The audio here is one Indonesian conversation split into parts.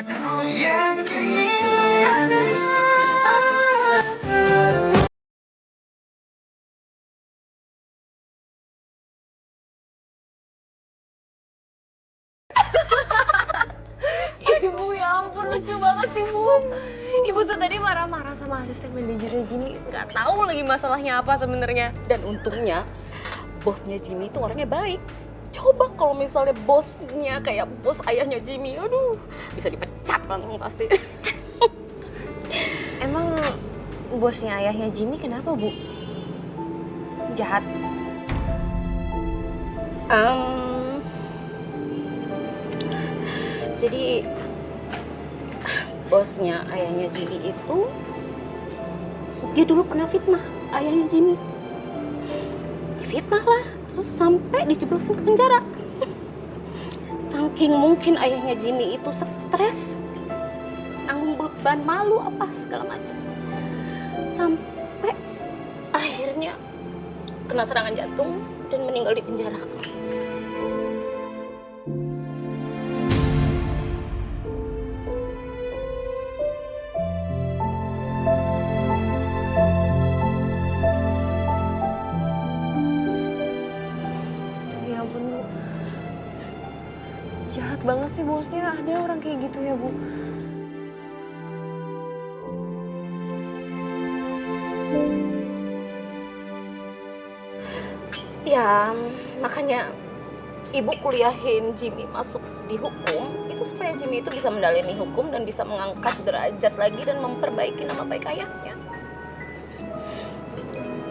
Ibu, ya ampun, lucu banget Ibu. Ibu tuh tadi marah-marah sama asisten manajernya Jimmy. Gak tahu lagi masalahnya apa sebenarnya. Dan untungnya bosnya Jimmy itu orangnya baik. Coba kalau misalnya bosnya kayak bos ayahnya Jimmy, aduh, bisa dipecat langsung pasti. Emang bosnya ayahnya Jimmy kenapa, Bu? Jahat? Jadi bosnya ayahnya Jimmy itu dia dulu pernah fitnah ayahnya Jimmy. Difitnah lah, terus sampai dijeblosin ke penjara. Saking mungkin ayahnya Jimmy itu stres, nanggung beban malu apa segala macam, sampai akhirnya kena serangan jantung dan meninggal di penjara. Ya ampun, Bu. Jahat banget sih bosnya. Ada orang kayak gitu ya, Bu? Ya, makanya ibu kuliahin Jimmy masuk di hukum itu supaya Jimmy itu bisa mendalami hukum dan bisa mengangkat derajat lagi dan memperbaiki nama baik ayahnya.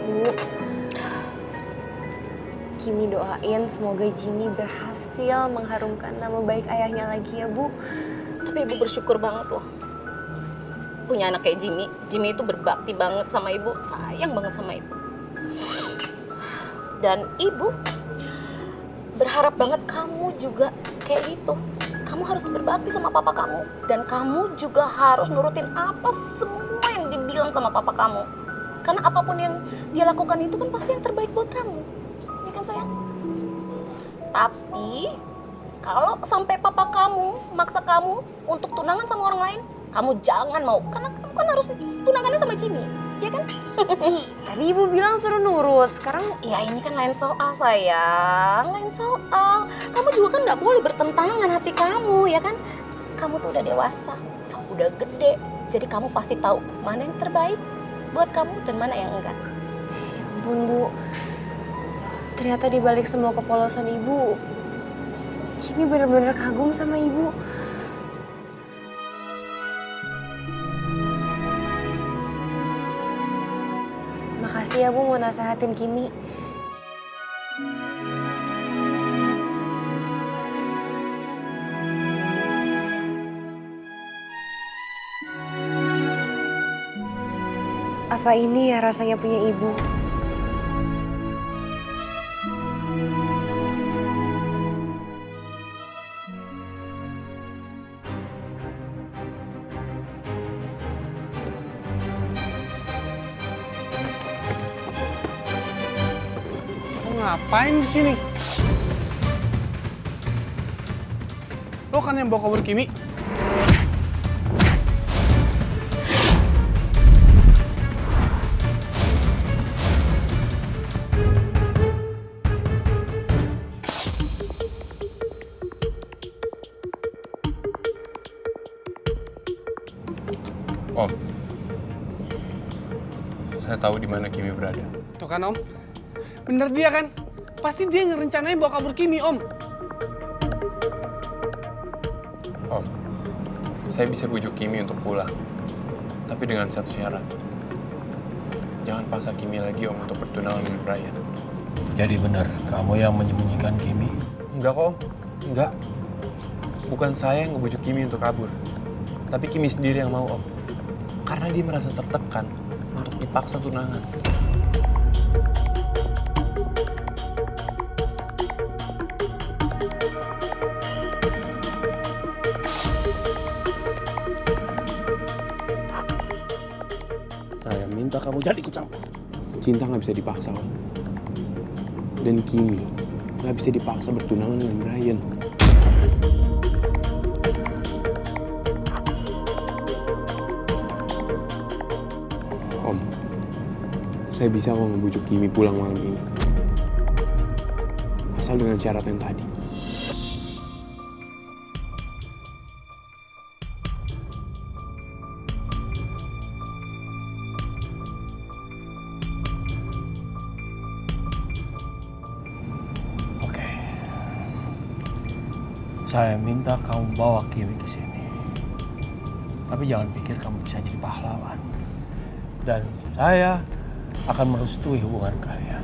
Bu, Kimi doain semoga Jimmy berhasil mengharumkan nama baik ayahnya lagi ya, Bu. Tapi ibu bersyukur banget loh punya anak kayak Jimmy. Jimmy itu berbakti banget sama ibu, sayang banget sama ibu. Dan ibu berharap banget kamu juga kayak gitu. Kamu harus berbakti sama papa kamu. Dan kamu juga harus nurutin apa semua yang dibilang sama papa kamu. Karena apapun yang dia lakukan itu kan pasti yang terbaik buat kamu. Ya kan sayang? Tapi kalau sampai papa kamu maksa kamu untuk tunangan sama orang lain, kamu jangan mau. Karena kamu kan harus tunangannya sama Jimmy. Ya kan? Tadi ibu bilang suruh nurut, sekarang Ya ini kan lain soal sayang, lain soal. Kamu juga kan nggak boleh bertentangan hati kamu, ya kan? Kamu tuh udah dewasa, udah gede, jadi kamu pasti tahu mana yang terbaik buat kamu dan mana yang enggak. ya ampun, Bu. Ternyata di balik semua kepolosan ibu, Kimi bener-bener kagum sama ibu. Makasih ya, Bu, mau nasehatin Kimi. Apa ini ya rasanya punya ibu? Ngapain di sini? Lo kan yang bawa kabur Kimi? Om, saya tahu di mana Kimi berada. Tuh kan Om, bener dia kan? Pasti dia ngerencanain bawa kabur Kimi Om. Om, saya bisa bujuk Kimi untuk pulang. Tapi dengan satu syarat. Jangan paksa Kimi lagi Om untuk bertunangan dengan Brian. Jadi benar, kamu yang menyembunyikan Kimi? Enggak kok Om, enggak. Bukan saya yang ngebujuk Kimi untuk kabur. Tapi Kimi sendiri yang mau Om. Karena dia merasa tertekan untuk dipaksa tunangan. Saya minta kamu jadi ikut campur. Cinta nggak bisa dipaksa Om. Dan Kimi nggak bisa dipaksa bertunangan dengan Brian. Saya bisa kok ngebujuk Kimi pulang malam ini. Asal dengan syarat yang tadi. Oke. Saya minta kamu bawa Kimi ke sini. Tapi jangan pikir kamu bisa jadi pahlawan. Dan saya akan merestui hubungan kalian.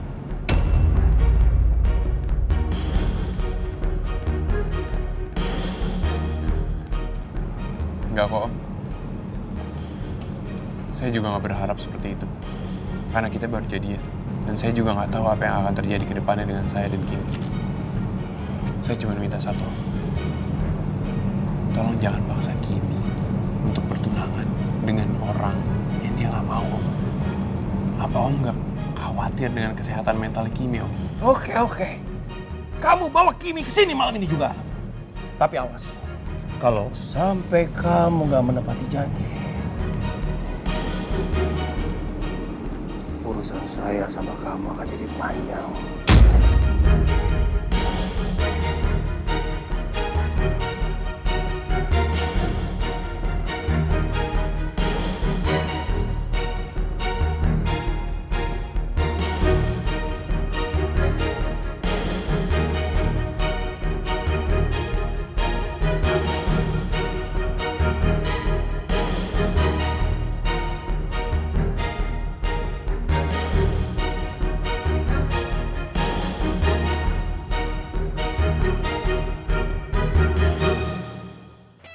Enggak kok, Om. Saya juga nggak berharap seperti itu. Karena kita baru jadian. Dan saya juga nggak tahu apa yang akan terjadi ke depannya dengan saya dan Kimi. Saya cuma minta satu. Tolong jangan paksa Kimi untuk bertunangan dengan orang yang dia nggak mau, Om. Apa Om nggak khawatir dengan kesehatan mental Kimi, Om? Oke. Kamu bawa Kimi ke sini malam ini juga. Tapi awas. Kalau sampai kamu nggak menepati janji, urusan saya sama kamu akan jadi panjang.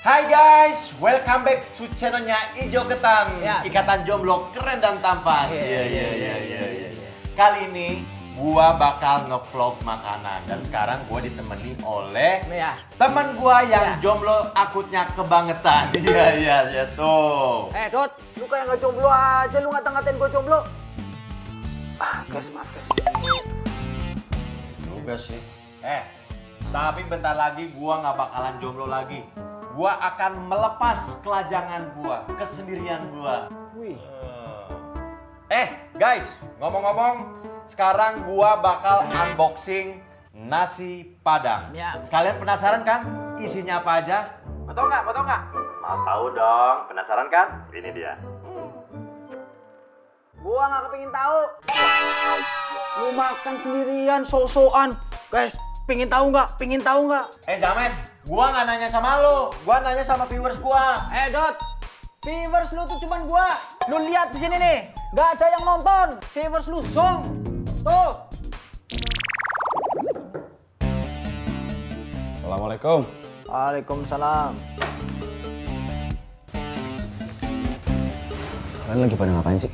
Hai guys, welcome back to channelnya Ijo Ketan, Ikatan Jomblo Keren dan Tampan. Iya. Kali ini gua bakal ngevlog makanan dan sekarang gua ditemani oleh teman gua yang jomblo akutnya kebangetan. Iya tuh. Dot, lu kayak nggak jomblo aja, lu ngata-ngatain gue jomblo. Guys, maaf guys. Juga sih. Tapi bentar lagi gua nggak bakalan jomblo lagi. Gua akan melepas kelajangan gua, kesendirian gua. Wih. Guys, ngomong-ngomong, sekarang gua bakal unboxing nasi Padang. Ya. Kalian penasaran kan isinya apa aja? Mau tau nggak? Mau tahu dong. Penasaran kan? Ini dia. Gua nggak kepingin tahu. Lu makan sendirian, sok-sokan. Guys, pingin tahu nggak? Jamet, gua nggak nanya sama lo. Gua nanya sama viewers gua. Dot, viewers lu tuh cuman gua. Lu lihat di sini nih, nggak ada yang nonton. Viewers lu zong. Tuh. Assalamualaikum. Waalaikumsalam. Kalian lagi pada ngapain sih?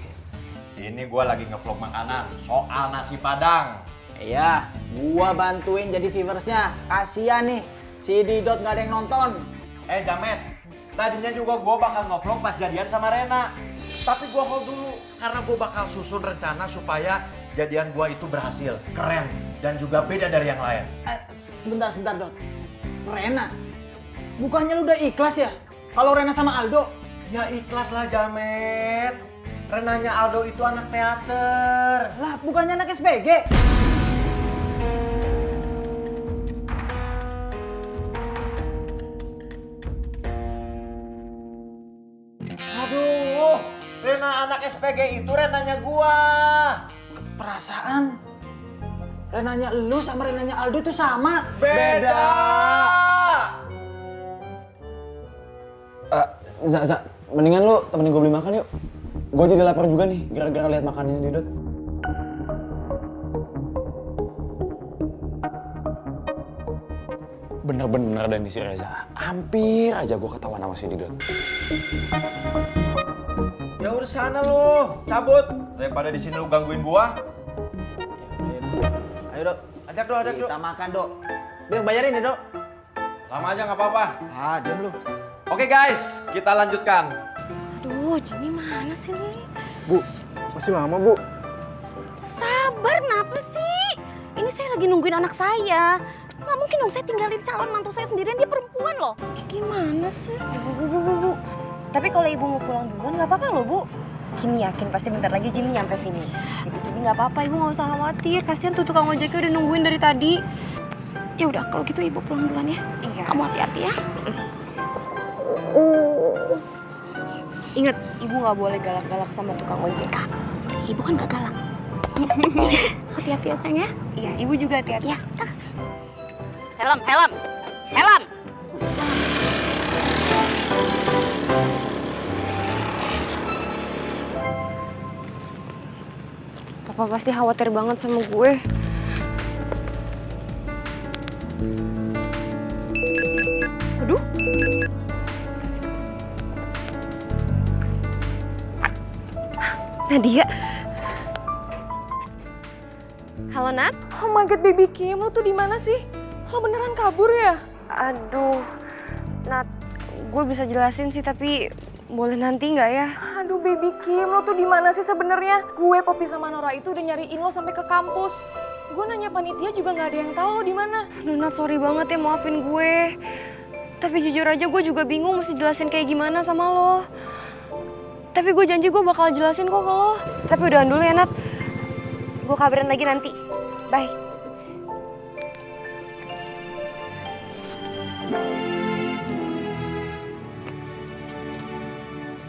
Ini gua lagi ngevlog makanan soal nasi Padang. Iya, gua bantuin jadi viewersnya. Kasian nih, si Didot nggak ada yang nonton. Jamet, tadinya juga gue bakal ngevlog pas jadian sama Rena. Tapi gue hold dulu, karena gue bakal susun rencana supaya jadian gue itu berhasil, keren, dan juga beda dari yang lain. Sebentar Dot. Rena, bukannya lu udah ikhlas ya? Kalau Rena sama Aldo? Ya ikhlas lah Jamet. Renanya Aldo itu anak teater. Lah, bukannya anak SPG? Aduh, Rena anak SPG itu Renanya gua. Perasaan Renanya lu sama Renanya Aldo itu sama. Beda. Za, mendingan lu temenin gue beli makan yuk. Gue jadi lapar juga nih, gara-gara lihat makanannya Didot. Bener-bener dan si Reza, hampir aja gue ketahuan sama si Didot. Ya udah sana lu, cabut. Daripada di sini lu gangguin gua. Ayo, Dok. Ajak Dok. Kita makan, Dok. Biar bayarin ya, Dok. Lama aja nggak apa-apa. Diam lu. Oke guys, kita lanjutkan. Aduh, Jimmy mana sih nih? Bu, masih lama Bu. Sabar, kenapa sih? Ini saya lagi nungguin anak saya. Nggak mungkin dong saya tinggalin calon mantu saya sendirian, dia perempuan loh. Gimana sih? Bu. Tapi kalau ibu mau pulang duluan nggak apa-apa loh, Bu. Kimi yakin pasti bentar lagi Jimmy nyampe sini. Jadi nggak apa-apa, ibu nggak usah khawatir. Kasihan tuh tukang ojeknya udah nungguin dari tadi. Ya udah kalau gitu ibu pulang duluan ya. Iya. Kamu hati-hati ya. Ingat, ibu nggak boleh galak-galak sama tukang ojek. Ibu kan gak galak. Hati-hati ya sayang ya. Iya, ibu juga hati-hati. Ya. Helm, helm, helm. Papa pasti khawatir banget sama gue. Aduh. Nadia. Halo, Nat. Oh my god, baby Kim, lo tuh di mana sih? Lo beneran kabur ya? Aduh, Nat, gue bisa jelasin sih, tapi boleh nanti nggak ya? Aduh, baby Kim, lo tuh di mana sih sebenarnya? Gue, Poppy sama Nora itu udah nyariin lo sampai ke kampus. Gue nanya panitia juga nggak ada yang tahu lo di mana. Aduh, Nat, sorry banget ya, maafin gue. Tapi jujur aja gue juga bingung mesti jelasin kayak gimana sama lo. Tapi gue janji gue bakal jelasin kok ke lo. Tapi udahan dulu ya, Nat. Gue kabarin lagi nanti. Bye.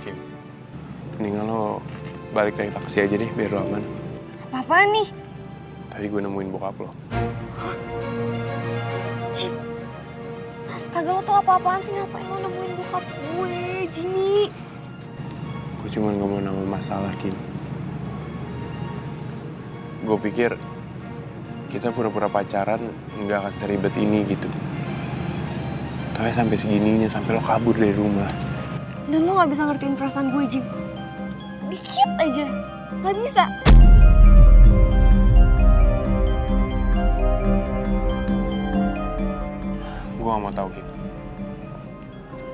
Kim, mendingan lo balik naik taksi aja deh biar lo aman. Apa-apaan nih? Tadi gue nemuin bokap lo. Jim. Astaga, lo tuh apa-apaan sih? Ngapain lo nemuin bokap gue, Jimmy? Gue cuma gak mau nambah masalah, Kim. Gue pikir kita pura-pura pacaran nggak akan seribet ini gitu. Tapi sampai segininya, sampai lo kabur dari rumah. Dan lo gak bisa ngertiin perasaan gue, Jim. Dikit aja. Gak bisa. Gue gak mau tahu, Kim.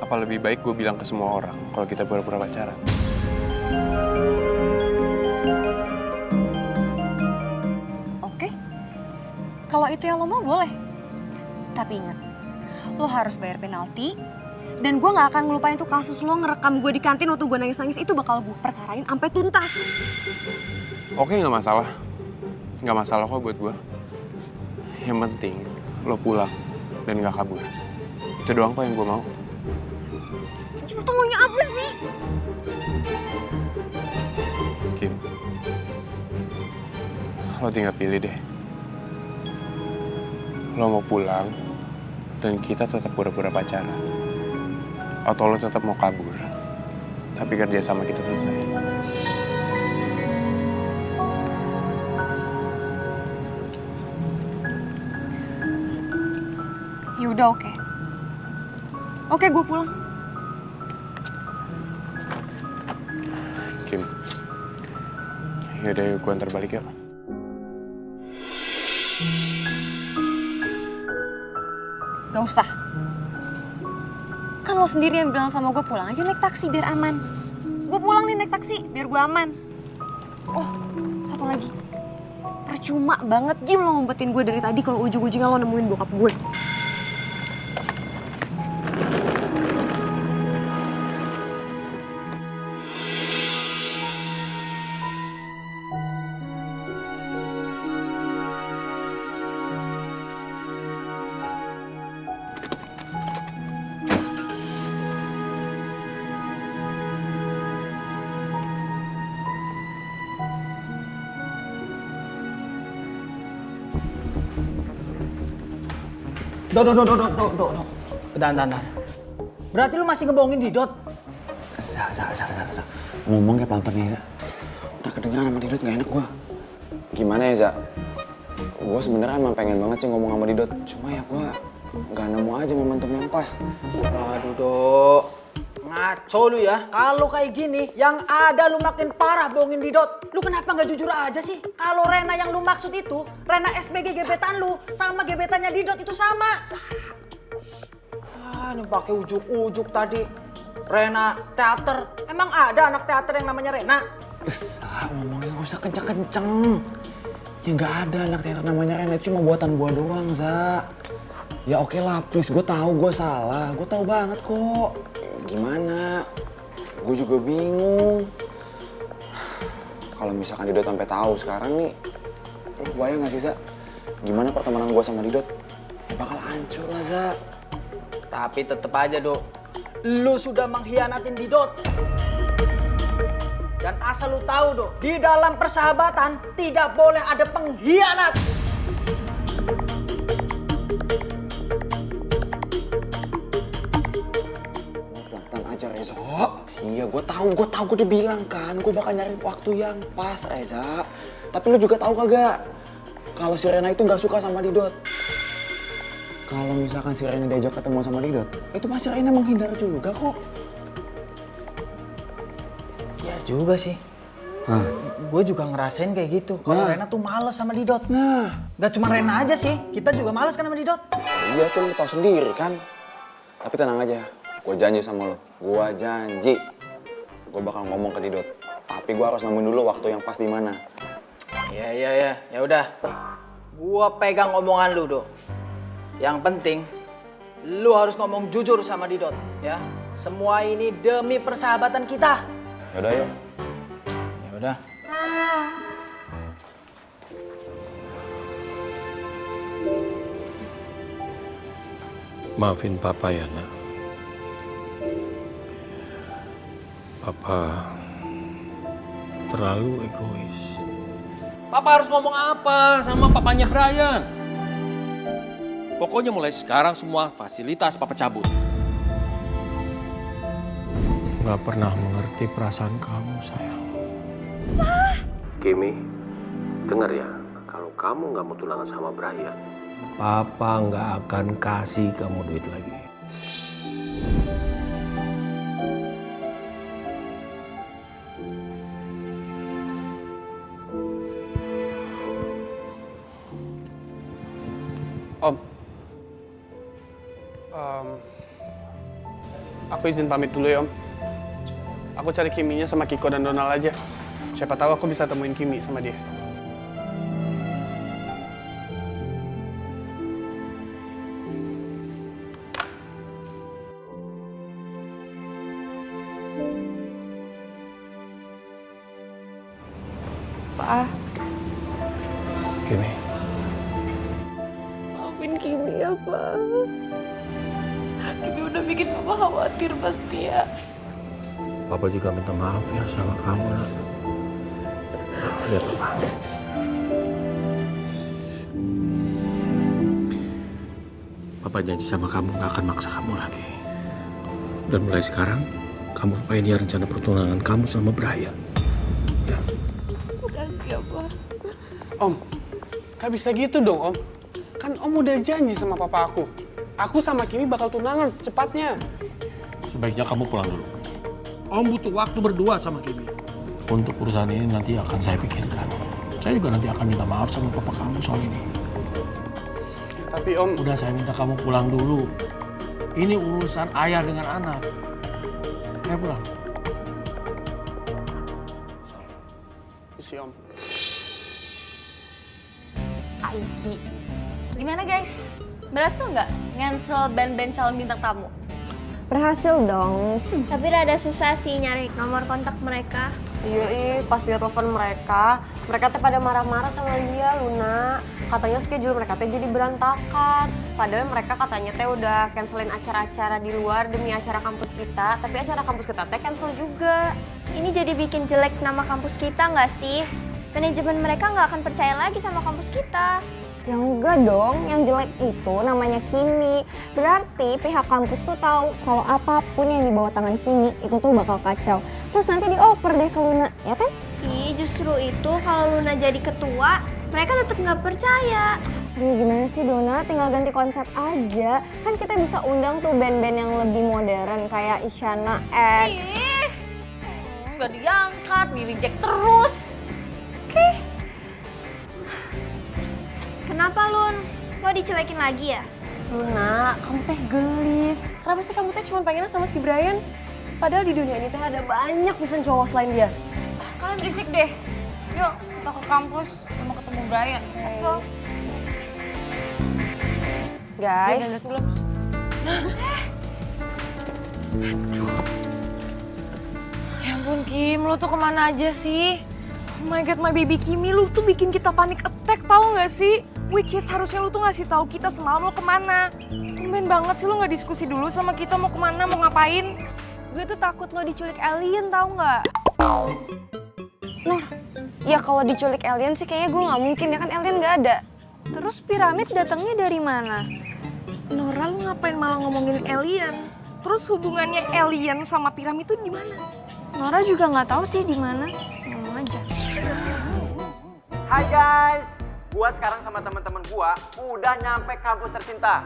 Apa lebih baik gue bilang ke semua orang kalau kita pura-pura pacaran? Oke. Kalau itu yang lo mau, boleh. Tapi ingat, lo harus bayar penalti. Dan gue gak akan ngelupain tuh kasus lo ngerekam gue di kantin waktu gue nangis-nangis. Itu bakal gue perkarain sampai tuntas. Oke, gak masalah. Gak masalah kok buat gue. Yang penting, lo pulang dan gak kabur. Itu doang kok yang gue mau. Cuma tuh maunya apa sih? Kim, lo tinggal pilih deh. Lo mau pulang dan kita tetap pura-pura pacaran. Atau lo tetap mau kabur, tapi kerja sama kita selesai. Ya udah, oke. Oke, gue pulang. Kim, yaudah yuk gue antar balik yuk. Gak usah. Kan lo sendiri yang bilang sama gue pulang aja naik taksi biar aman. Gue pulang nih naik taksi biar gue aman. Oh, satu lagi. Percuma banget Jim lo ngumpetin gue dari tadi kalau ujung-ujungnya lo nemuin bokap gue. Dot. Bentar. Berarti lu masih ngebohongin Didot? Sa. Ngomong kayak pelan-pelan ya, Za. Tak kedengeran sama Didot, gak enak gua. Gimana ya, Za? Gua sebenarnya emang pengen banget sih ngomong sama Didot. Cuma ya gua gak nemu aja momentum yang pas. Aduh, Dok. Ngaco lu ya. Kalau kayak gini, yang ada lu makin parah bohongin Didot. Lu kenapa nggak jujur aja sih? Kalau Rena yang lu maksud itu, Rena SBG gebetan lu sama gebetannya Didot itu sama. Ah, ini pakai ujuk-ujuk tadi. Rena teater. Emang ada anak teater yang namanya Rena? Sa, ngomongnya gak usah kenceng-kenceng. Ya gak ada anak teater namanya Rena, itu cuma buatan gua doang, Za. Ya oke lah, please. Gue tahu gue salah. Gue tahu banget kok. Gimana? Gue juga bingung. kalau misalkan Didot sampai tahu sekarang nih, lo bayang gak sih, Za? Gimana pertemanan gue sama Didot? Ya bakal hancur lah, Za. Tapi tetep aja, Dok. Lu sudah mengkhianatin Didot. Dan asal lu tahu, Dok, di dalam persahabatan tidak boleh ada pengkhianat. Pelan-pelan aja, Reza. Iya, gue tahu gue udah bilang kan, gue bakal nyari waktu yang pas, Reza. Tapi lu juga tahu kagak, kalau si Rena itu nggak suka sama Didot. Kalau misalkan si Rena diajak ketemu sama Didot, itu pasti Rena menghindar juga kok. Ya juga sih. Gue juga ngerasain kayak gitu. Kalau Rena tuh males sama Didot. Gak cuma Rena aja sih, kita juga males kan sama Didot. Iya tuh, lu tahu sendiri kan. Tapi tenang aja, gue janji sama lo. Gue janji, gue bakal ngomong ke Didot. Tapi gue harus nemuin dulu waktu yang pas di mana. Iya. Ya udah. Gua pegang omongan lu, Dok. Yang penting, lu harus ngomong jujur sama Didot, ya. Semua ini demi persahabatan kita. Yaudah, yuk. Ya udah. Maafin Papa ya, Nak. Papa terlalu egois. Papa harus ngomong apa sama papanya Brian? Pokoknya mulai sekarang semua fasilitas Papa cabut. Gak pernah mengerti perasaan kamu, sayang. Kimi, dengar ya, kalau kamu gak mau tunangan sama Brian, Papa gak akan kasih kamu duit lagi. Aku izin pamit dulu ya, Om. Aku cari Kiminya sama Kiko dan Donald aja. Siapa tahu aku bisa temuin Kimi sama dia. Pak, Kimi, Maafin Kimi ya, Pak. Kimi udah bikin Papa khawatir pasti ya. Papa juga minta maaf ya sama kamu, Nak. Lihat, Papa. Papa janji sama kamu gak akan maksa kamu lagi. Dan mulai sekarang, kamu lupain ya rencana pertunangan kamu sama Brian. Ya. Makasih ya, Pak. Om, gak bisa gitu dong, Om. Kan Om udah janji sama papa aku. Aku sama Kimi bakal tunangan secepatnya. Sebaiknya kamu pulang dulu. Om butuh waktu berdua sama Kimi. Untuk urusan ini nanti akan saya pikirkan. Saya juga nanti akan minta maaf sama papa kamu soal ini. Ya, tapi Om... Udah, saya minta kamu pulang dulu. Ini urusan ayah dengan anak. Ayo pulang. Si Om. Aiki. Gimana guys? Berhasil nggak cancel band-band calon bintang tamu? berhasil dong. Tapi rada susah sih nyari nomor kontak mereka. Iya, pas dia telepon mereka tuh pada marah-marah sama Lia, Luna. Katanya schedule mereka teh jadi berantakan. Padahal mereka katanya teh udah cancelin acara-acara di luar demi acara kampus kita. Tapi acara kampus kita teh cancel juga. Ini jadi bikin jelek nama kampus kita nggak sih? Manajemen mereka nggak akan percaya lagi sama kampus kita. Ya enggak dong, yang jelek itu namanya Kimi. Berarti pihak kampus tuh tahu kalau apapun yang dibawa tangan Kimi itu tuh bakal kacau. Terus nanti dioper deh ke Luna, ya kan? Ih, justru itu kalau Luna jadi ketua, mereka tetap nggak percaya. Aduh, gimana sih Dona? Tinggal ganti konsep aja. Kan kita bisa undang tuh band-band yang lebih modern kayak Isyana X. Ih, nggak diangkat, di-reject terus. Oke. Kenapa Lun? Lo dicuekin lagi ya? Luna, kamu teh gelis. Kenapa sih kamu teh cuma pengennya sama si Brian? Padahal di dunia ini teh ada banyak pisan cowok selain dia. Kalian berisik deh. Yuk, kita ke kampus. Kita mau ketemu Brian. Let's go. Guys, Ya ampun Kim, lo tuh kemana aja sih? Oh my god, my baby Kimi, lu tuh bikin kita panik attack tau gak sih? Which is harusnya lu tuh ngasih tahu kita semalam lo kemana. Tumben banget sih lu gak diskusi dulu sama kita mau kemana, mau ngapain. Gue tuh takut lo diculik alien tau nggak? Nur, ya kalau diculik alien sih kayaknya gue gak mungkin, ya kan alien gak ada. Terus piramid datangnya dari mana? Nora, lu ngapain malah ngomongin alien? Terus hubungannya alien sama piramid itu di mana? Nora juga nggak tahu sih di mana. Ngomong aja. Hai guys, gua sekarang sama teman-teman gua udah nyampe kampus tercinta.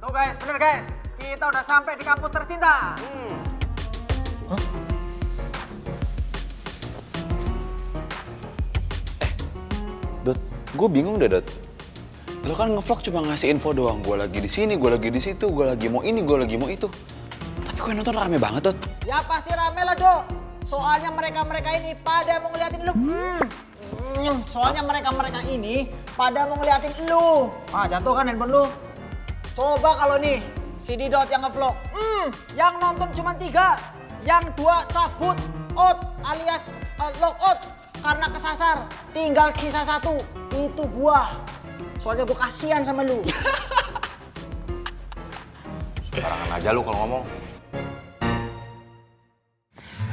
Tuh guys, bener guys. Kita udah sampai di kampus tercinta. Dot, gue bingung deh, Dot. Lo kan ngevlog cuma ngasih info doang. Gue lagi di sini, gue lagi di situ, gue lagi mau ini, gue lagi mau itu. Tapi kok yang nonton rame banget, Dot. Ya pasti rame lah, Dok. Soalnya mereka-mereka ini pada mau ngeliatin lu. Soalnya mereka-mereka ini pada mau ngeliatin lu. Ah, jatuh kan handphone lu. Coba kalau nih, si Didot yang ngevlog. Yang nonton cuma 3. Yang 2 cabut out alias log out karena kesasar. Tinggal sisa 1. Itu gua. Soalnya gua kasihan sama lu. Sembarangan aja lu kalau ngomong.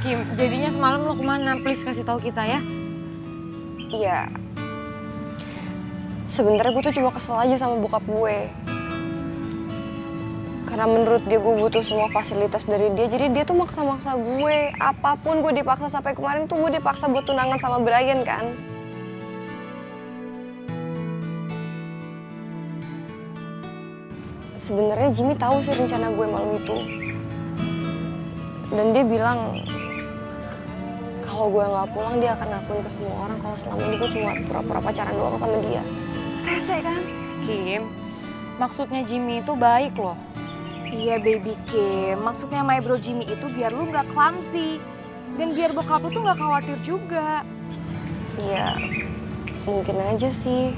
Kim, jadinya semalam lo kemana? Please kasih tahu kita ya. Iya. Sebenarnya gue tuh cuma kesel aja sama bokap gue. Karena menurut dia gue butuh semua fasilitas dari dia. Jadi dia tuh maksa-maksa gue. Apapun gue dipaksa, sampai kemarin tuh gue dipaksa buat tunangan sama Brian kan. Sebenarnya Jimmy tahu sih rencana gue malam itu. Dan dia bilang kalau gue nggak pulang dia akan ngakuin ke semua orang kalau selama ini gue cuma pura-pura pacaran doang sama dia. Rese kan? Kim, maksudnya Jimmy itu baik loh. Iya baby Kim, maksudnya my bro Jimmy itu biar lu nggak clumsy. Dan biar bokap lu tuh nggak khawatir juga. Iya, mungkin aja sih.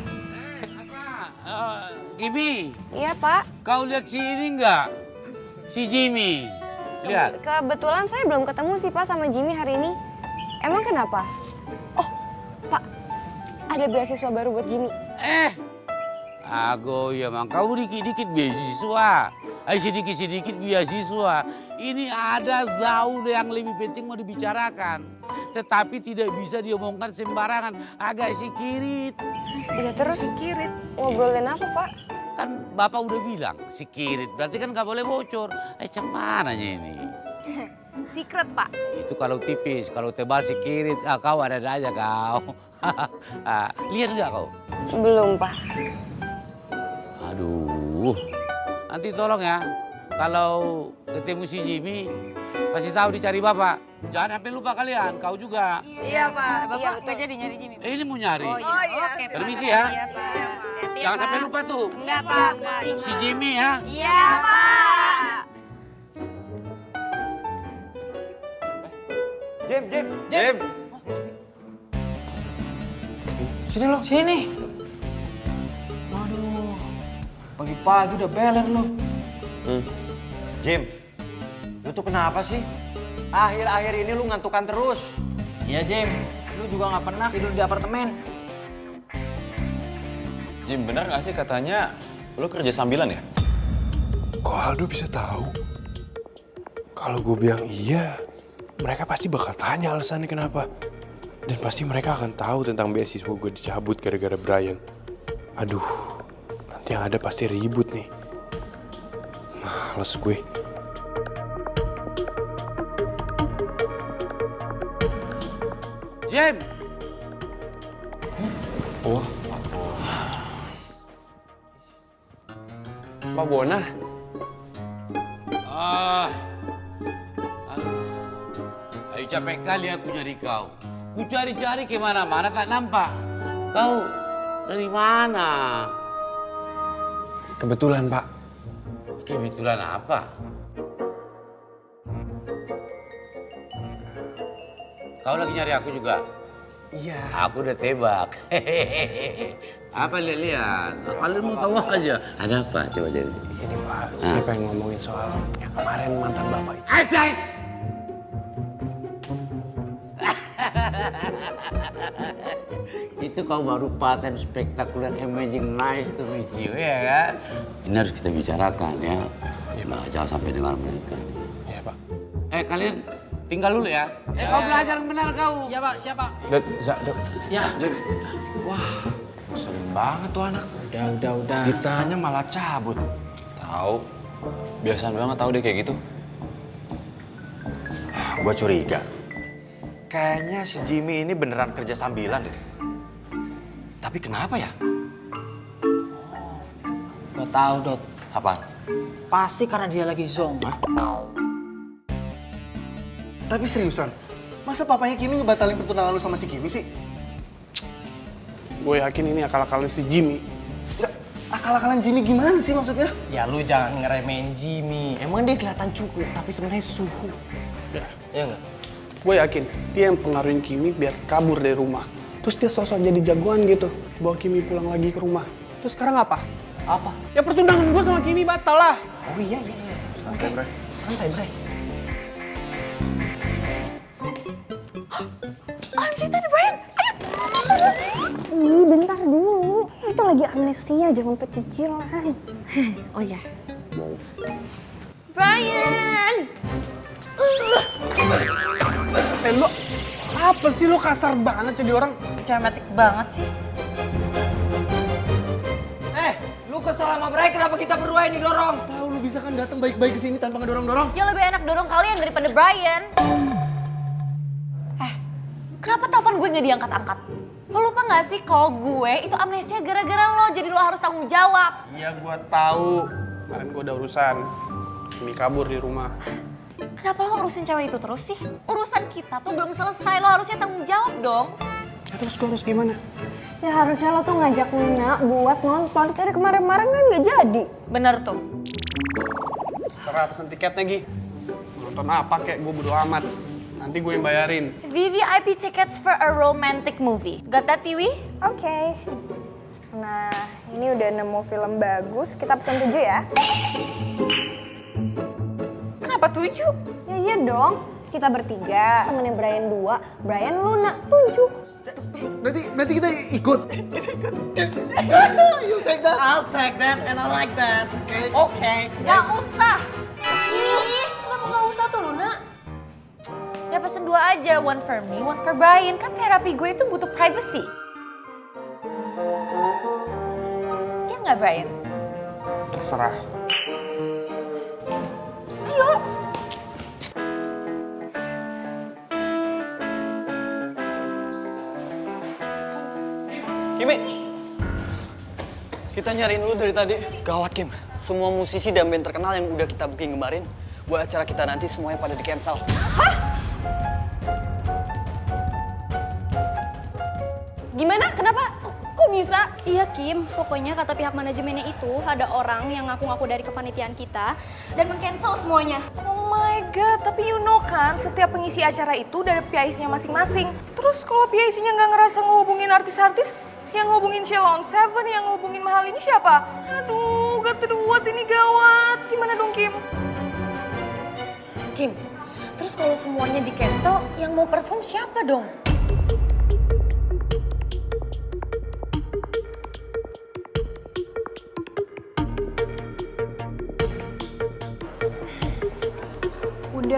Kimi. Iya Pak. Kau lihat si ini nggak? Si Jimmy. Lihat. Kebetulan saya belum ketemu sih Pak sama Jimmy hari ini. Emang kenapa? Oh, Pak, ada beasiswa baru buat Jimmy. Aku ya mang, kau dikit-dikit beasiswa. Sedikit-sedikit beasiswa. Ini ada jauh yang lebih penting mau dibicarakan. Tetapi tidak bisa diomongkan sembarangan. Agak sikirit. Iya terus sikirit. Ngobrolin apa Pak? Kan Bapak udah bilang sikirit. Berarti kan nggak boleh bocor. Cumananya ini. Secret Pak. Itu kalau tipis, kalau tebal sikirit. Kau ada aja kau. Lihat nggak kau? Belum Pak. Aduh, nanti tolong ya, kalau ketemu si Jimmy, kasih tahu dicari Bapak. Jangan sampai lupa kalian, kau juga. Iya Pak. Bapak nggak jadi nyari Jimmy. Ini mau nyari. Oh iya. Oke, Permisi ya. Iya, Pak. Jangan sampai lupa tuh. Iya, Pak. Si Jimmy ya. Iya, Pak. Jim. Sini lo. Sini. Waduh. Pagi-pagi udah beler lo. Jim, lu tuh kenapa sih? Akhir-akhir ini lu ngantukan terus. Iya Jim, lu juga nggak pernah tidur di apartemen. Jim, benar nggak sih katanya lo kerja sambilan ya? Kok Aldo bisa tahu? Kalau gue bilang iya, mereka pasti bakal tanya alasannya kenapa. Dan pasti mereka akan tahu tentang beasiswa gue dicabut gara-gara Brian. Aduh, nanti yang ada pasti ribut nih. Males gue. Jim. Oh. Pak Bonar. Ayo capek kali aku nyari kau. Ku cari-cari kemana-mana tak nampak. Kau dari mana? Kebetulan, Pak. Kebetulan apa? Kau lagi nyari aku juga? Iya. Aku udah tebak. Apa lihat-lihat? Kalian mau tahu aja. Ada apa? Coba jadi. Ini Pak, saya pengen ngomongin soal yang kemarin mantan Bapak itu. Asik! Itu kau baru paten spektakuler, amazing, nice to meet you, ya kan? Ini harus kita bicarakan ya. Nah, jangan sampai dengar mereka. Iya, Pak. Kalian tinggal dulu ya. Kau belajar yang benar kau. Ya Pak, siapa? Dot, Dot. Ya. Wah, ngeselin banget tuh anak. Udah. Ditanya malah cabut. Tahu. Biasaan banget tahu deh kayak gitu. Gua curiga. Kayaknya si Jimmy ini beneran kerja sambilan deh. Tapi kenapa ya? Gua tahu, Dot. Apaan? Pasti karena dia lagi zonk. Tapi seriusan, masa papanya Kimi ngebatalin pertunangan lu sama si Kimi sih? Gue yakin ini akal-akalnya si Jimmy. Nggak, akal-akalan Jimmy gimana sih maksudnya? Ya lu jangan ngeremehin Jimmy. Emang dia kelihatan cukup, tapi sebenarnya suhu. Ya nggak? Gue yakin dia yang pengaruhin Kimi biar kabur dari rumah. Terus dia sosok jadi jagoan gitu, bawa Kimi pulang lagi ke rumah. Terus sekarang apa? Apa? Ya pertunangan gue sama Kimi batal lah. Oh iya. Santai, Bray. Santai, Bray. OMG, tadi Brian! Ih, bentar dulu. Itu lagi amnesia, jangan pecicilan. Oh iya. Brian! Lo apa sih, lo kasar banget jadi orang? Dramatic banget sih. Lu kesel sama Bray, kenapa kita berdua ini dorong? Tahu lu bisa kan datang baik-baik ke sini tanpa ngedorong-dorong? Ya lebih enak dorong kalian daripada Brian. Kenapa telepon gue nggak diangkat-angkat? Lo lupa nggak sih kalau gue itu amnesia gara-gara lo, jadi lo harus tanggung jawab. Iya, gue tahu. Kemarin gue ada urusan. Kimi kabur di rumah. Kenapa lo urusin cewek itu terus sih? Urusan kita tuh belum selesai, lo harusnya tanggung jawab dong. Ya terus gue harus gimana? Ya harusnya lo tuh ngajak Luna buat nonton. Kayak kemarin-kemarin kan nggak jadi. Bener tuh. Serah pesen tiketnya, Gi. Nonton apa kayak gue bodo amat. Nanti gue yang bayarin. VVIP tickets for a romantic movie. Got that, Tiwi? Oke. Nah, ini udah nemu film bagus. Kita pesen 7 ya. Kenapa 7? Ya iya dong. Kita bertiga. Temennya Brian 2, Brian Luna 7. Berarti kita ikut. You take that. I'll take that and I like that. Okay. Gak usah. Ih, kenapa gak usah tuh, Luna? Ya pesen 2 aja, one for me, one for Brian. Kan terapi gue itu butuh privacy. Iya nggak, Brian? Terserah. Ayo. Kimi, kita nyariin lu dari tadi. Gawat, Kim. Semua musisi dan band terkenal yang udah kita booking kemarin buat acara kita nanti semuanya pada di-cancel. Gimana? Kenapa? Kok bisa? Iya Kim, pokoknya kata pihak manajemennya itu ada orang yang ngaku-ngaku dari kepanitiaan kita dan meng-cancel semuanya. Oh my god, tapi you know kan setiap pengisi acara itu udah ada PIC-nya masing-masing. Terus kalau PIC-nya nggak ngerasa ngehubungin artis-artis, yang ngehubungin Sheila on Seven, yang ngehubungin Mahal ini siapa? Aduh, gak terduat ini gawat. Gimana dong Kim? Kim, terus kalau semuanya di-cancel, yang mau perform siapa dong?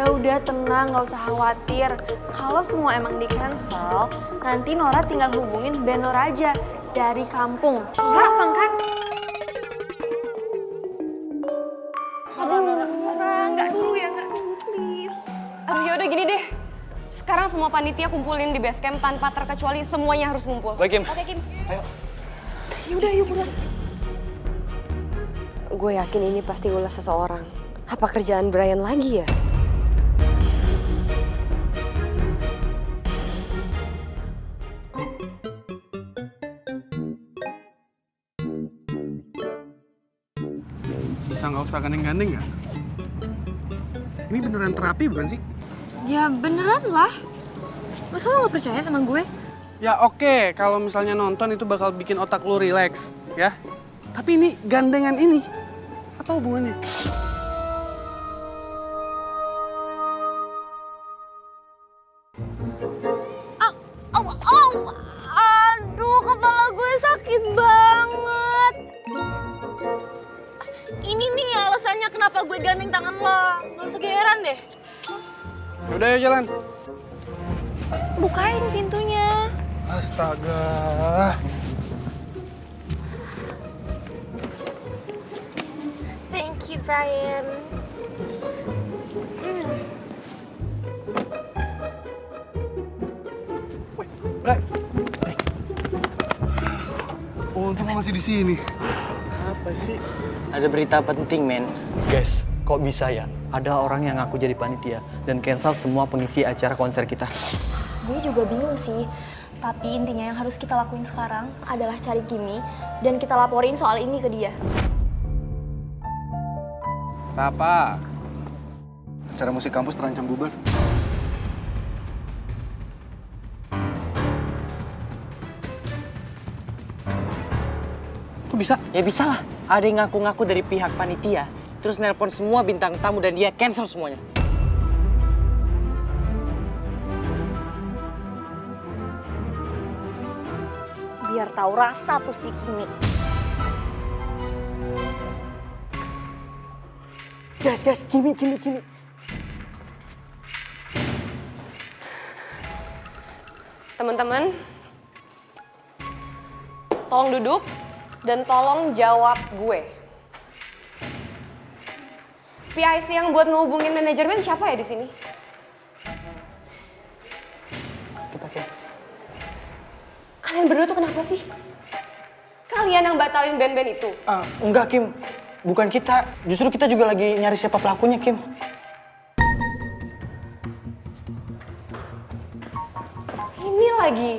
Udah tenang, nggak usah khawatir. Kalau semua emang di-cancel, nanti Nora tinggal hubungin band Nora aja dari kampung. Gampang kan? Aduh, Nora, nggak dulu ya, nggak dulu, please. Aduh, yaudah gini deh. Sekarang semua panitia kumpulin di base camp tanpa terkecuali, semuanya harus ngumpul. Baik, Kim. Oke Kim. Ayo. Yaudah, yuk pulang. Gue yakin ini pasti ulah seseorang. Apa kerjaan Brian lagi ya? Bisa nggak usah gandeng-gandeng nggak? Ini beneran terapi bukan sih? Ya beneran lah. Masa lo gak percaya sama gue? Ya oke, kalau misalnya nonton itu bakal bikin otak lo relax, ya. Tapi ini gandengan ini, apa hubungannya? Aduh, kepala gue sakit banget. Ini nih alasannya kenapa gue gandeng tangan lo. Gak usah geran deh. Udah yuk jalan. Bukain pintunya. Astaga. Thank you, Brian. Untung masih di sini. Apa sih? Ada berita penting, men. Guys, kok bisa ya? Ada orang yang ngaku jadi panitia dan cancel semua pengisi acara konser kita. Gue juga bingung sih. Tapi intinya yang harus kita lakuin sekarang adalah cari Kimi dan kita laporin soal ini ke dia. Apa? Acara musik kampus terancam bubar. Kok bisa? Ya bisa lah. Ada yang ngaku-ngaku dari pihak panitia, terus nelpon semua bintang tamu dan dia cancel semuanya. Biar tahu rasa tuh si Kimi. Guys, Kimi. Teman-teman, tolong duduk dan tolong jawab gue. PIC yang buat ngehubungin manajemen siapa ya di sini? Kalian berdua tuh kenapa sih? Kalian yang batalin band-band itu? Enggak, Kim. Bukan kita. Justru kita juga lagi nyari siapa pelakunya, Kim. Ini lagi.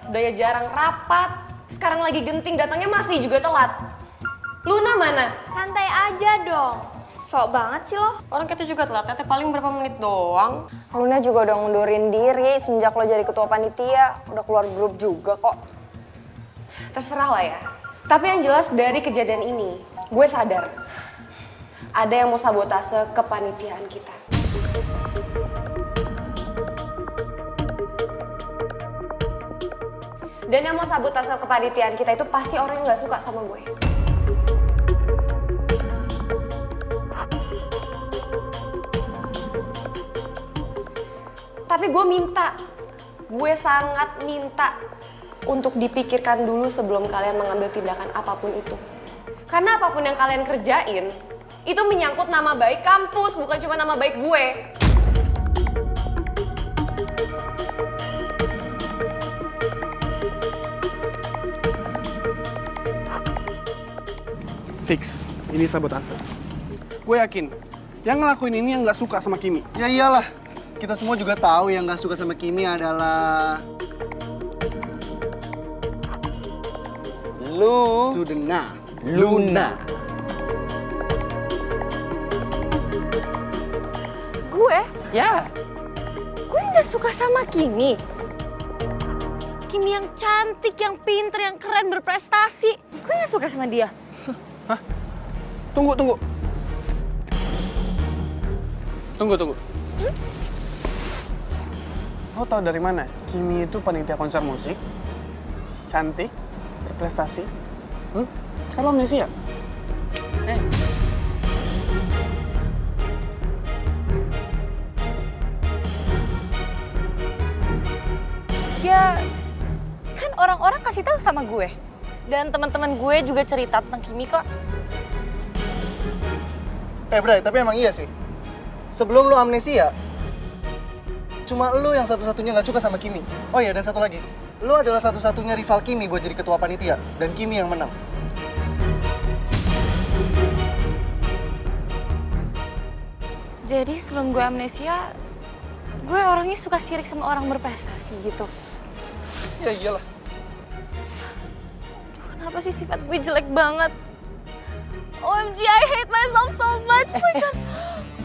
Udah ya jarang rapat. Sekarang lagi genting, datangnya masih juga telat. Luna mana? Santai aja dong. Sok banget sih lo. Orang kita juga telatnya paling berapa menit doang. Luna juga udah ngundurin diri semenjak lo jadi ketua panitia. Udah keluar grup juga kok. Terserah lah ya. Tapi yang jelas dari kejadian ini, gue sadar. Ada yang mau sabotase kepanitiaan kita. Dan yang mau sabotase kepanitiaan kita itu pasti orang yang gak suka sama gue. Tapi gue sangat minta untuk dipikirkan dulu sebelum kalian mengambil tindakan apapun itu. Karena apapun yang kalian kerjain, itu menyangkut nama baik kampus, bukan cuma nama baik gue. Fix, ini sabotase. Gue yakin, yang ngelakuin ini yang gak suka sama Kimi. Ya iyalah, kita semua juga tahu yang gak suka sama Kimi adalah... Luna. Gue? Ya. Gue gak suka sama Kimi. Kimi yang cantik, yang pinter, yang keren, berprestasi. Gue gak suka sama dia. Hah? Tunggu. Tunggu. Lo tau dari mana? Kimi itu panitia konser musik, cantik, berprestasi. Kan lo amnesia? Ya, kan orang-orang kasih tahu sama gue. Dan teman-teman gue juga cerita tentang Kimi kok. Bray, tapi emang iya sih. Sebelum lu amnesia, cuma lu yang satu-satunya gak suka sama Kimi. Oh iya, dan satu lagi. Lu adalah satu-satunya rival Kimi buat jadi ketua panitia. Dan Kimi yang menang. Jadi sebelum gue amnesia, gue orangnya suka sirik sama orang berprestasi gitu. Ya iyalah. Kenapa sih sifat gue jelek banget? OMG, I hate myself so much.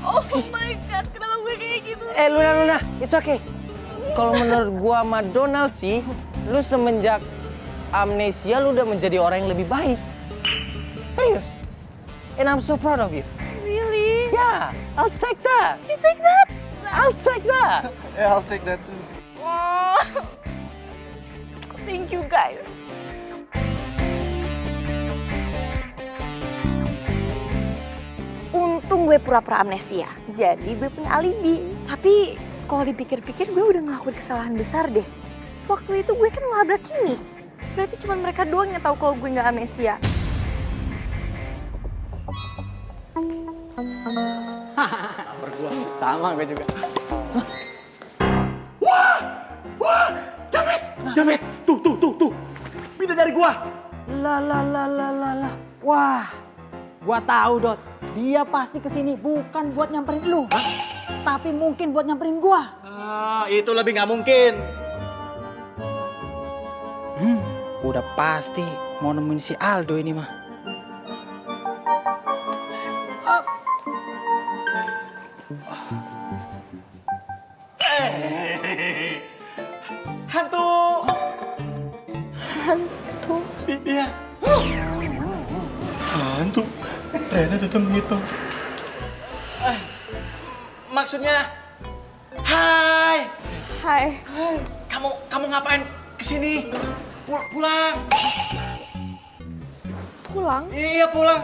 Oh my god, kenapa gue kayak gitu? Luna, it's okay. Kalau menurut gua sama Donald sih, lu semenjak amnesia lu udah menjadi orang yang lebih baik. Serius. And I'm so proud of you. Really? Yeah, I'll take that. You take that? I'll take that. Yeah, I'll take that too. Oh, Thank you guys. Untung gue pura-pura amnesia, jadi gue punya alibi. Tapi kalau dipikir-pikir gue udah ngelakuin kesalahan besar deh. Waktu itu gue kan ngelabrak Kimi. Berarti cuma mereka doang yang tahu kalau gue nggak amnesia. Sama gue juga. Jamet, tuh. Pindah dari gua. Lah. Wah, gua tahu Dot. Dia pasti kesini bukan buat nyamperin lu. Tapi mungkin buat nyamperin gua. Itu lebih nggak mungkin. Udah pasti mau nemuin si Aldo ini mah. Hantu. Iya. Hantu. Rena datang gitu. Maksudnya, hai. Hai. Kamu ngapain kesini? Pulang. Pulang? Iya pulang.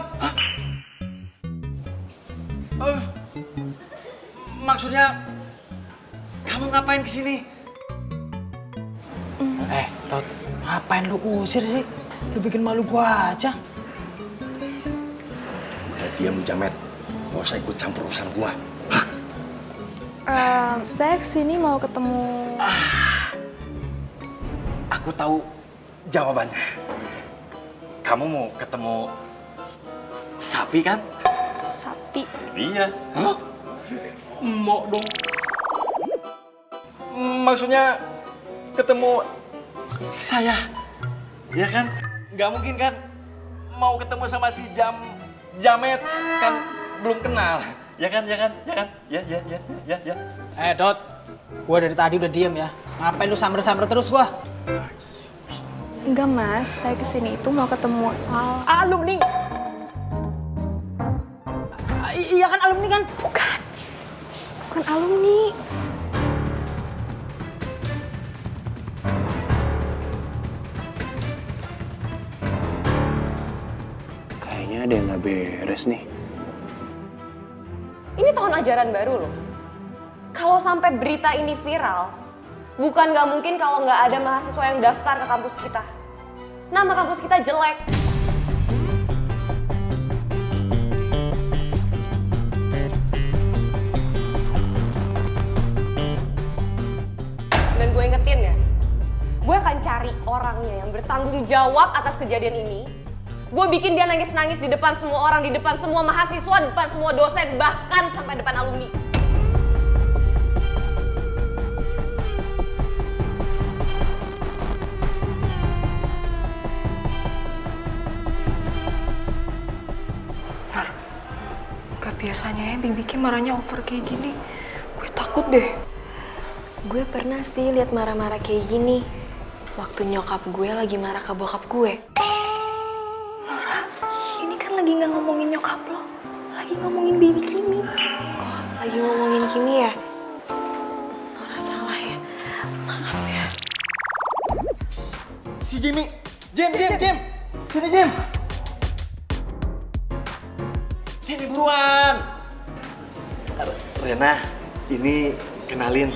Maksudnya, kamu ngapain kesini? Dot, ngapain lu usir sih? Lu bikin malu gua aja. Udah diam Jamet, gak usah ikut campur urusan gua. Saya kesini mau ketemu... Aku tahu jawabannya. Kamu mau ketemu sapi kan? Sapi. Iya. Hah? Mau dong. Maksudnya ketemu saya. Ya kan? Gak mungkin kan mau ketemu sama si Jamet kan belum kenal. Ya kan? Ya. Dot, gua dari tadi udah diem ya. Ngapain lu samber-samber terus gua? Enggak mas, saya kesini itu mau ketemu Alumni. Iya kan alumni kan? Bukan alumni. Kayaknya ada yang nggak beres nih. Ini tahun ajaran baru loh. Kalau sampai berita ini viral, bukan nggak mungkin kalau nggak ada mahasiswa yang daftar ke kampus kita. Nama kampus kita jelek. Dan gue ingetin ya, gue akan cari orangnya yang bertanggung jawab atas kejadian ini. Gue bikin dia nangis-nangis di depan semua orang, di depan semua mahasiswa, di depan semua dosen, bahkan sampai depan alumni. Gak biasanya ya Bibi marahnya over kayak gini. Gue takut deh. Gue pernah sih lihat marah-marah kayak gini. Waktu nyokap gue lagi marah ke bokap gue. Nora, ini kan lagi gak ngomongin nyokap lo. Lagi ngomongin Baby Kimi. Oh, lagi ngomongin Kimi ya? Nora salah ya. Maaf ya. Si Jimmy. Jim. Sini Jim. Sini buruan. Rena, ini kenalin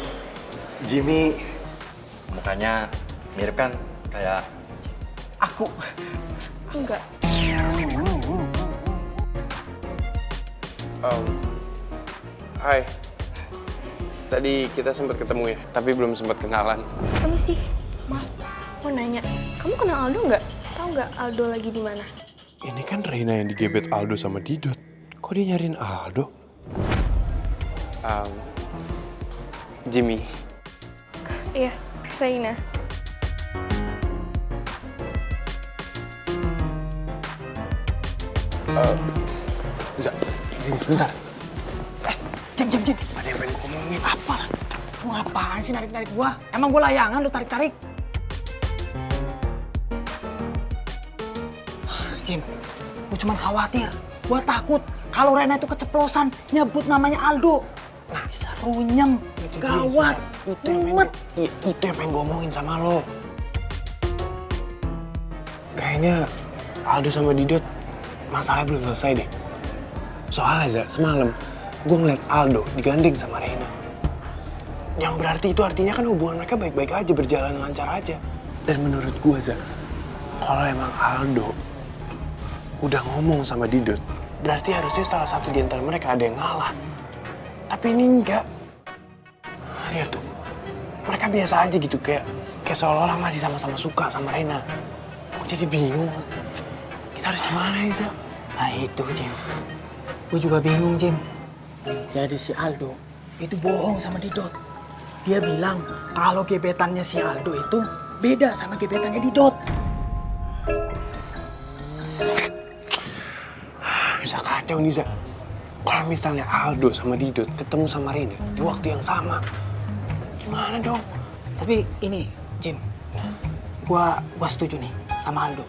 Jimmy. Mukanya mirip kan kayak aku. Enggak. Hai. Tadi kita sempat ketemu ya, tapi belum sempat kenalan. Permisi, maaf, mau nanya, kamu kenal Aldo nggak? Tahu nggak Aldo lagi di mana? Ini kan Reina yang digebet Aldo sama Didot. Kok dia nyariin Aldo? Jimmy. Iya, Reina. Sini sebentar. Jim. Ada yang pengen gue ngomongin. Apa? Lu ngapain sih narik-narik gua? Emang gua layangan lu tarik-tarik? Jim, gua cuma khawatir. Gua takut kalau Rena itu keceplosan nyebut namanya Aldo. Nah, bisa runyem, gawat, mumet. Itu yang pengen gue omongin sama lo. Kayaknya Aldo sama Didot masalahnya belum selesai deh. Soalnya Za, semalam gue ngeliat Aldo digandeng sama Reina. Yang berarti itu artinya kan hubungan mereka baik-baik aja, berjalan lancar aja. Dan menurut gue Za, kalau emang Aldo udah ngomong sama Didot, berarti harusnya salah satu di antara mereka ada yang ngalah. Tapi ini enggak. Lihat tuh, mereka biasa aja gitu, kayak seolah-olah masih sama-sama suka sama Reina. Aku jadi bingung. Kita harus gimana nih, Za? Nah itu, Jim. Gue juga bingung, Jim. Jadi si Aldo itu bohong sama Didot. Dia bilang kalau gebetannya si Aldo itu beda sama gebetannya Didot. Bisa kacau nih, Za. Kalau misalnya Aldo sama Didot ketemu sama Reina di waktu yang sama, gimana dong? Tapi ini, Jim, gua setuju nih sama Aldo.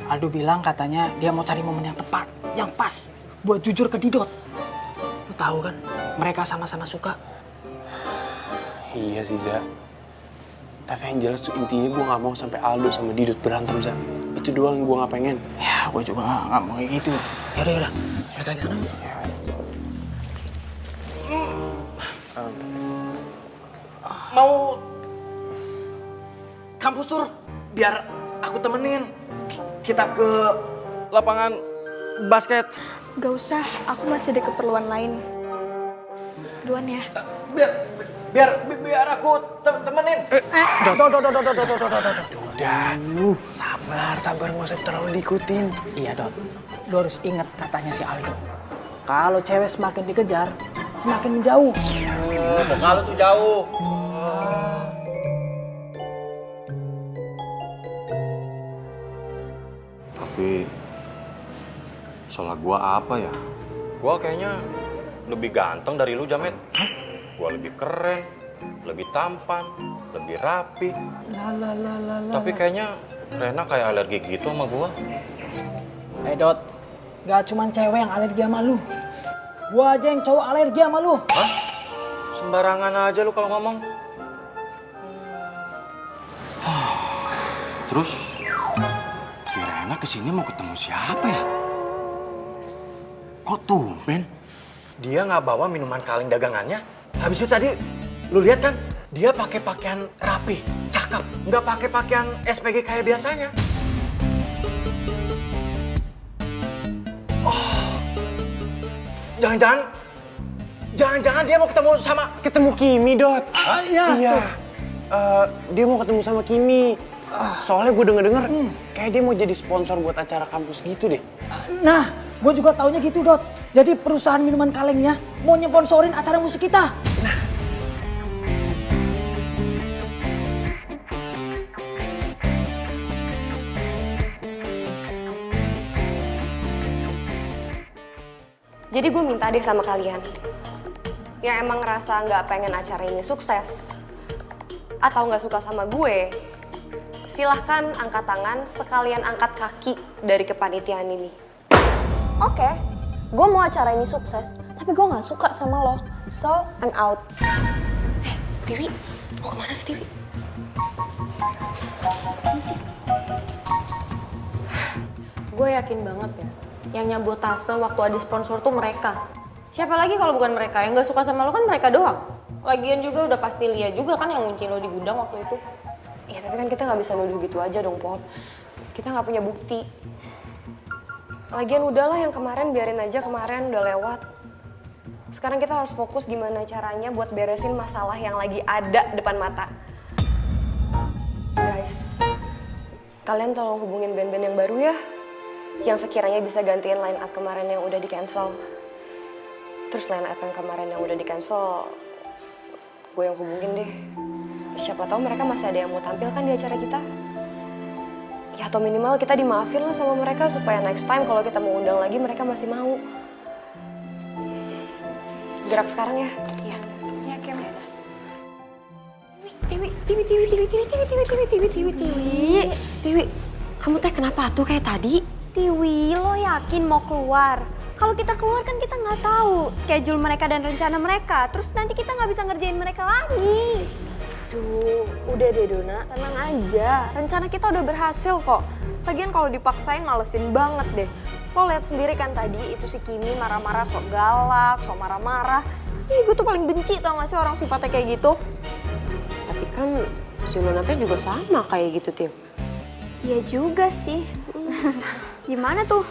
Aldo bilang katanya dia mau cari momen yang tepat, yang pas buat jujur ke Didot. Lu tahu kan, mereka sama-sama suka. Iya sih, Za. Tapi yang jelas tuh intinya gue gak mau sampai Aldo sama Didot berantem, Za. Itu doang yang gue gak pengen. Ya, gue juga gak mau kayak gitu. Yaudah. Balik lagi sana. Mau kampus Sur, biar aku temenin. Kita ke lapangan basket. Gak usah, aku masih ada keperluan lain. Duluan ya. Biar aku temenin. Udah, sabar, gak usah terlalu diikutin. Iya, Dot. Lu harus ingat katanya si Aldo. Kalau cewek semakin dikejar, semakin menjauh. Kalau tuh jauh. Tapi salah gua apa ya? Gua kayaknya lebih ganteng dari lu, Jamet. Gua lebih keren, lebih tampan, lebih rapi. Tapi kayaknya Rena kayak alergi gitu sama gua. Dot, gak cuman cewek yang alergi sama lu. Gua aja yang cowok alergi sama lu. Hah? Sembarangan aja lu kalau ngomong. Terus si Rena kesini mau ketemu siapa ya? Kok tumben? Dia nggak bawa minuman kaleng dagangannya. Habis itu tadi lu lihat kan? Dia pakai pakaian rapi, cakep. Nggak pakai pakaian SPG kayak biasanya. Oh, jangan-jangan dia mau ketemu Kimi, Dot. Iya. Dia mau ketemu sama Kimi. Soalnya gue denger kayak dia mau jadi sponsor buat acara kampus gitu deh. Nah, gue juga taunya gitu, Dot. Jadi perusahaan minuman kalengnya mau nyponsorin acara musik kita. Jadi gue minta deh sama kalian yang emang ngerasa nggak pengen acara ini sukses atau nggak suka sama gue, silahkan angkat tangan sekalian angkat kaki dari kepanitiaan ini. Oke, gue mau acara ini sukses, tapi gue nggak suka sama lo. So, I'm out. Tiwi, mau kemana sih Tiwi? Gue yakin banget ya, yang nyabotase waktu ada sponsor tuh mereka. Siapa lagi kalau bukan mereka? Yang gak suka sama lo kan mereka doang. Lagian juga udah pasti Lia juga kan yang ngunci lo di gudang waktu itu. Ya tapi kan kita nggak bisa nuduh gitu aja dong, Pop. Kita nggak punya bukti. Lagian udahlah yang kemarin biarin aja, kemarin udah lewat. Sekarang kita harus fokus gimana caranya buat beresin masalah yang lagi ada depan mata. Guys, kalian tolong hubungin band-band yang baru ya. Yang sekiranya bisa gantiin line up kemarin yang udah di-cancel. Terus line up yang kemarin yang udah di-cancel, gue yang hubungin deh. Siapa tahu mereka masih ada yang mau tampil kan di acara kita. Ya atau minimal kita dimaafin lah sama mereka supaya next time kalau kita mau undang lagi mereka masih mau. Gerak sekarang ya. Iya. Ya, Kem. Tiwi, kamu teh kenapa tuh kayak tadi? Tiwi, lo yakin mau keluar? Kalau kita keluar kan kita nggak tahu schedule mereka dan rencana mereka. Terus nanti kita nggak bisa ngerjain mereka lagi. Duh, udah deh Dona, tenang aja. Rencana kita udah berhasil kok. Lagian kalau dipaksain malesin banget deh. Lo lihat sendiri kan tadi itu si Kimi marah-marah, sok galak, sok marah-marah. Ih, gue tuh paling benci tau gak sih orang sifatnya kayak gitu. Tapi kan si Luna tuh juga sama kayak gitu, Tio. Iya juga sih. Gimana tuh?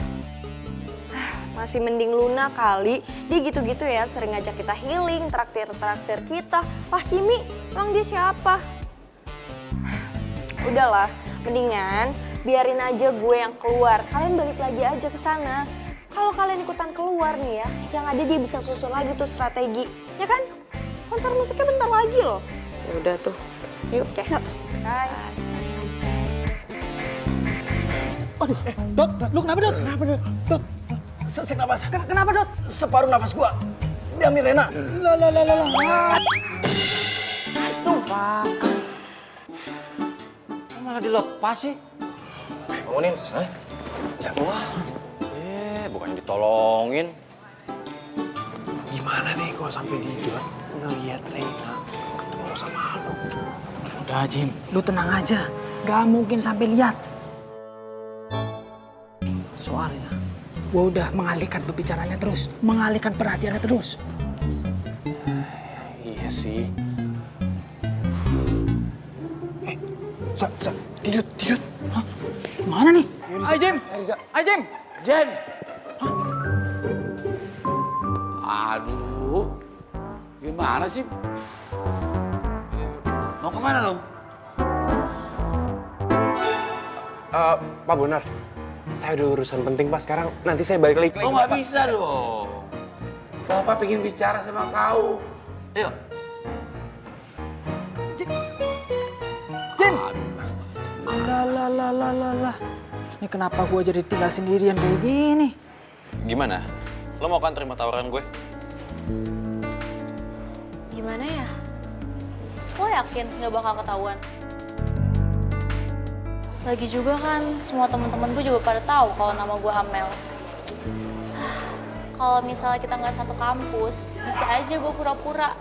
Masih mending Luna kali. Dia gitu-gitu ya, sering ngajak kita healing, traktir-traktir kita. Wah Kimi, emang dia siapa? Udahlah, mendingan biarin aja gue yang keluar. Kalian balik lagi aja ke sana. Kalau kalian ikutan keluar nih ya, yang ada dia bisa susun lagi tuh strategi. Ya kan? Konser musiknya bentar lagi loh. Ya udah tuh. Yuk, Yuk. Bye. Aduh, Dot, lu kenapa Dot? Kenapa Dot? Dot, sesak nafas. Kenapa Dot? Separuh nafas gua diambil Rena. Lah. Tuh, Pak. Kok malah dilepas sih? Bangunin, Wah. Bukan ditolongin. Gimana nih kalau sampai Didot ngeliat Reina ketemu sama lo? Udah Jim, lu tenang aja. Gak mungkin sampai lihat. Soalnya, gua udah mengalihkan pembicaranya terus. Mengalihkan perhatiannya terus. Iya sih. Didot. Hah? Mana nih? Ayo Jim! Ayo Jim! Jen! Aduh, gimana sih? Mau kemana lo? Pak Bonar, saya ada urusan penting Pak sekarang. Nanti saya balik lagi. Oh nggak bisa dong. Bapak pengen bicara sama kau. Ayo. Jim! Lah. Ini kenapa gua jadi tinggal sendirian kayak gini? Gimana? Lo mau kan terima tawaran gue? Gimana ya? Lo yakin nggak bakal ketahuan? Lagi juga kan semua teman-teman gue juga pada tahu kalau nama gue Amel. Kalau misalnya kita nggak satu kampus, bisa aja gue pura-pura.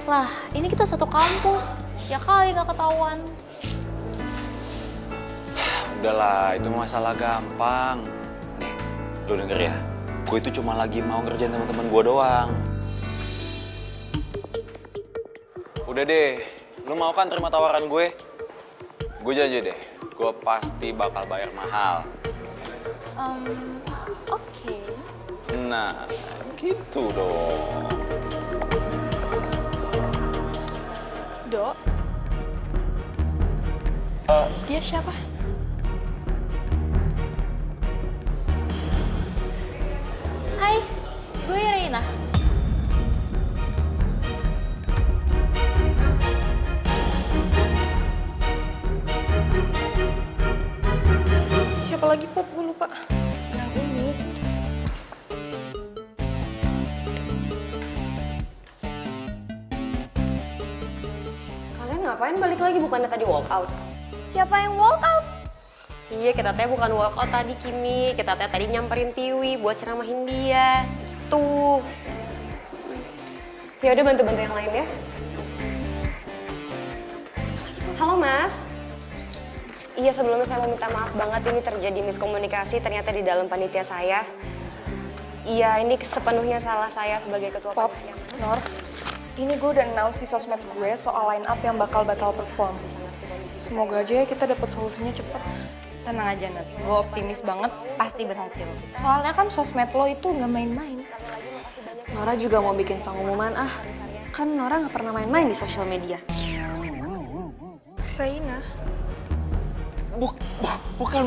Lah, ini kita satu kampus, ya kali nggak ketahuan. Udahlah, itu masalah gampang. Nih, lu denger ya. Gue itu cuma lagi mau ngerjain teman-teman gue doang. Udah deh, lu mau kan terima tawaran gue? Gue janji deh, gue pasti bakal bayar mahal. Oke. Nah, gitu dong. Dok? Dia siapa? Hai, gue Reina. Siapa lagi Pop? Gue lupa. Yang ini. Kalian ngapain balik lagi? Bukannya tadi walkout? Siapa yang walkout? Iya, kita teh bukan walkout tadi, Kimi. Kita teh tadi nyamperin Tiwi buat ceramahin dia. Tuh. Ya udah bantu-bantu yang lain ya. Halo Mas. Iya sebelumnya saya mau minta maaf banget ini terjadi miskomunikasi ternyata di dalam panitia saya. Iya ini sepenuhnya salah saya sebagai ketua Pop, panitia. Nor, ini gue udah announce di sosmed gue soal line up yang bakal perform. Semoga aja ya kita dapat solusinya cepet. Tenang aja Nas, gue optimis banget pasti berhasil. Soalnya kan sosmed lo itu nggak main-main. Nora juga mau bikin pengumuman kan Nora nggak pernah main-main di sosial media. Reina. Bukan.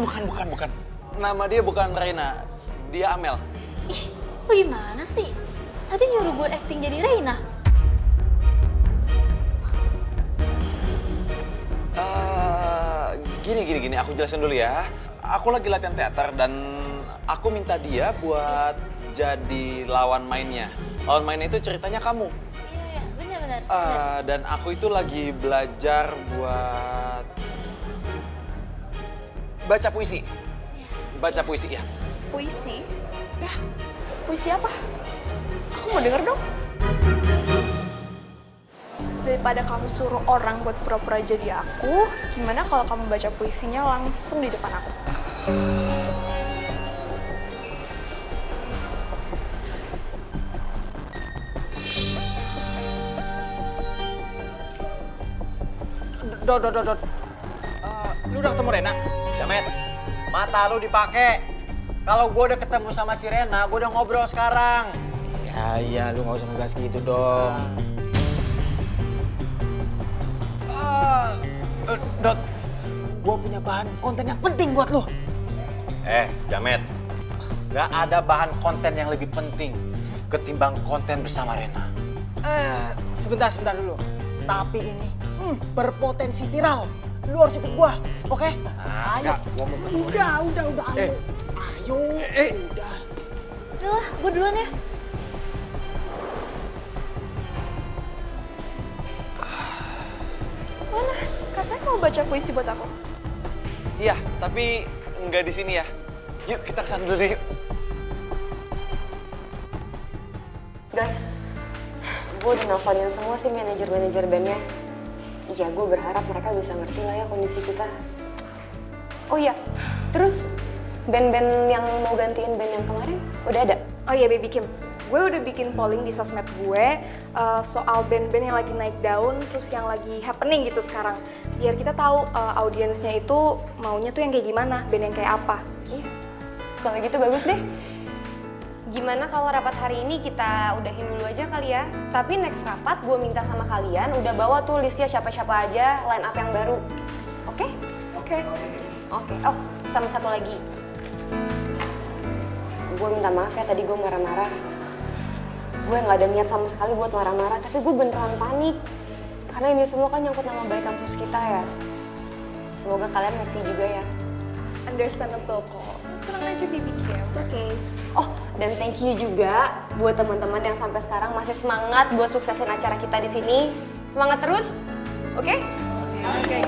Nama dia bukan Reina, dia Amel. Ih, lo gimana sih? Tadi nyuruh gue acting jadi Reina. Gini, aku jelasin dulu ya. Aku lagi latihan teater dan aku minta dia buat jadi lawan mainnya. Lawan mainnya itu ceritanya kamu. Iya, benar. Dan aku itu lagi belajar buat baca puisi. Baca puisi ya. Puisi? Ya, puisi apa? Aku mau denger dong. Daripada kamu suruh orang buat pura-pura jadi aku, gimana kalau kamu baca puisinya langsung di depan aku? Dot. Lu udah ketemu Rena? Jamet, mata lu dipake. Kalau gue udah ketemu sama si Rena, gue udah ngobrol sekarang. Iya, lu nggak usah ngegas gitu dong. Dot, gue punya bahan konten yang penting buat lu. Jamet, gak ada bahan konten yang lebih penting ketimbang konten bersama Rena. Sebentar dulu. Tapi ini berpotensi viral. Lu harus ikut gua, oke? Ayo. Udah, ayo. Ayo. Udah. Udah lah, gue duluan ya. Mana? Katanya mau baca puisi buat aku. Iya, tapi nggak di sini ya. Yuk kita kesana dulu deh. Yuk. Guys, gue udah nelfonin semua sih manajer bandnya. Iya, gue berharap mereka bisa ngerti lah ya kondisi kita. Oh iya, terus band-band yang mau gantiin band yang kemarin udah ada? Oh iya Baby Kim, gue udah bikin polling di sosmed gue soal band-band yang lagi naik daun, terus yang lagi happening gitu sekarang. Biar kita tahu audiensnya itu maunya tuh yang kayak gimana, band yang kayak apa. Iya, kalau gitu bagus deh. Gimana kalau rapat hari ini kita udahin dulu aja kali ya? Tapi next rapat gue minta sama kalian udah bawa tuh listnya siapa-siapa aja line up yang baru. Oke? Oke. Oh, sama satu lagi. Gue minta maaf ya tadi gue marah-marah. Gue nggak ada niat sama sekali buat marah-marah, tapi gue beneran panik. Karena ini semua kan nyangkut nama baik kampus kita ya. Semoga kalian ngerti juga ya. Understandable kok. Tenang aja Baby Kim. It's okay. Oh, dan thank you juga buat teman-teman yang sampai sekarang masih semangat buat suksesin acara kita di sini. Semangat terus, oke? Oke.